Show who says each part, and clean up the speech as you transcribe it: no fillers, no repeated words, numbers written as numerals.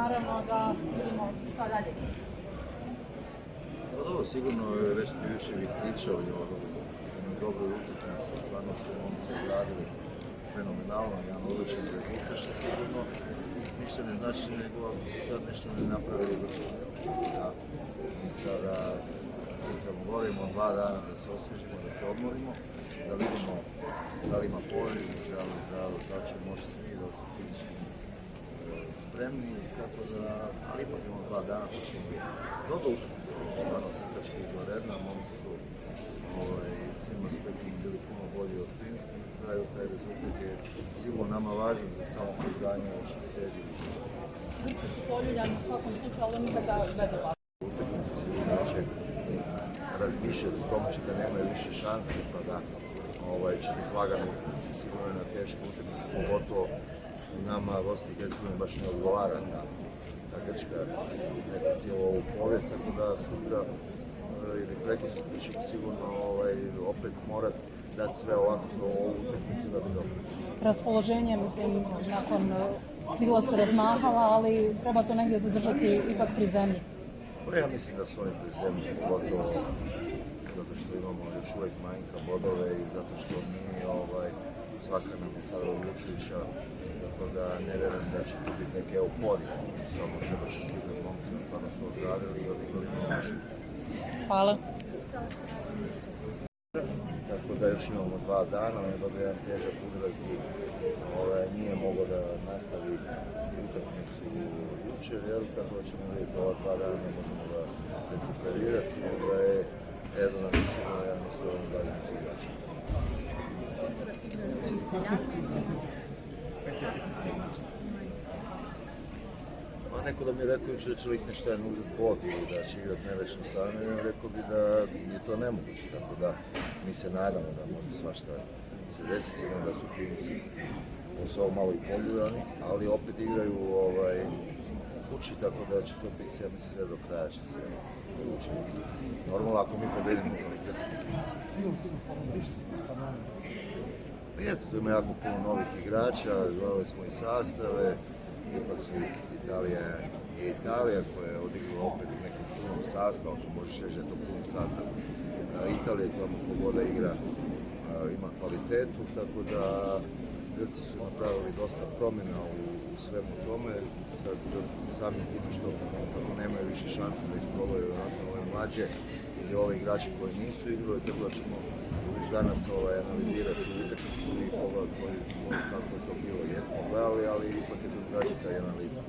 Speaker 1: naravno da vidimo šta dalje.
Speaker 2: Pa dobro, sigurno već smo jučer i pričali o jednoj dobroj utakmici, stvarno su momci odradili fenomenalno, jedan odličan rezultat, što sigurno ništa ne znači nego ako se sad nešto ne napravi brzo. I sada kad govorimo 2 dana da se osvježimo, da se odmorimo, da vidimo da li ima poriv, da li će moći svi, da li su fizički spremni, tako da, ali ipak imamo 2 dana, to će biti dobro utakmica, stvarno trkački izvanredna, momci su svima aspektima bili puno bolji od Finjske, na kraju taj rezultat je sigurno nama važan za samo pouzdanje ovo što slijedi.
Speaker 1: Grci su poljuljani u svakom slučaju, ali nikada bezopasni.
Speaker 2: Utakmicu sigurno će razmišljati o tome da nemaju više šanse, pa da će biti lagano utakmice, sigurno je na teške utakmice, pogotovo nama Bosni i Hercegovini baš ne odgovara ta Grčka neka cijelu ovu povijest, tako da sutra ili preko sutra ćemo sigurno opet morat dati sve ovako do ovu utakmicu da bi dobro.
Speaker 1: Raspoloženje, mislim, nakon krila se razmahala, ali treba to negdje zadržati ipak pri zemlji.
Speaker 2: Pa ja mislim da su oni pri zemlji, pogotovo zato što imamo još uvijek manjka bodove i zato što mi svaka nam je sada odlučujuća, tako da ne vjerujem da će tu biti neke euforije. Samo treba čestitati momcima, stvarno su odradili i odigrali mnogo.
Speaker 1: Hvala.
Speaker 2: Tako da još imamo 2 dana, on je dobio jedan težak udarac i nije mogao da nastavi utakmicu jučer, tako da ćemo vidjeti ova 2 dana, ne možemo ga rekuperirati, sigurno da je Erdogan sigurno jedan iz ovog daljnjih igrača. Pa neko da mi je rekao jučer da će Lichtenstein uzeti bod ili da će igrati nevečno sami, rekao bi da je to nemoguće, tako da mi se nadamo da može svašta se desi, sigurno da su Finci posao malo i poljuljani, ali opet igraju kući, tako da će to biti sve do kraja će se učiniti. Normalno ako mi pobedimo pa jeste, tu ima jako puno novih igrača, gledali smo i sastave, ipak su Italija koja je odigrala opet u nekom punom sastavu, ako možeš reći da je to pun sastav. Italija tamo kogoda igra ima kvalitetu, tako da Grci su napravili dosta promjena u svemu tome, sad samim tim što kako nemaju više šanse da isprobaju ove mlađe ili ove igrače koji nisu igrali, tako da ćemo već danas analizirati utakmicu i pogledati kako je to bilo. Jesmo gledali, ali ipak je to drugačija analiza.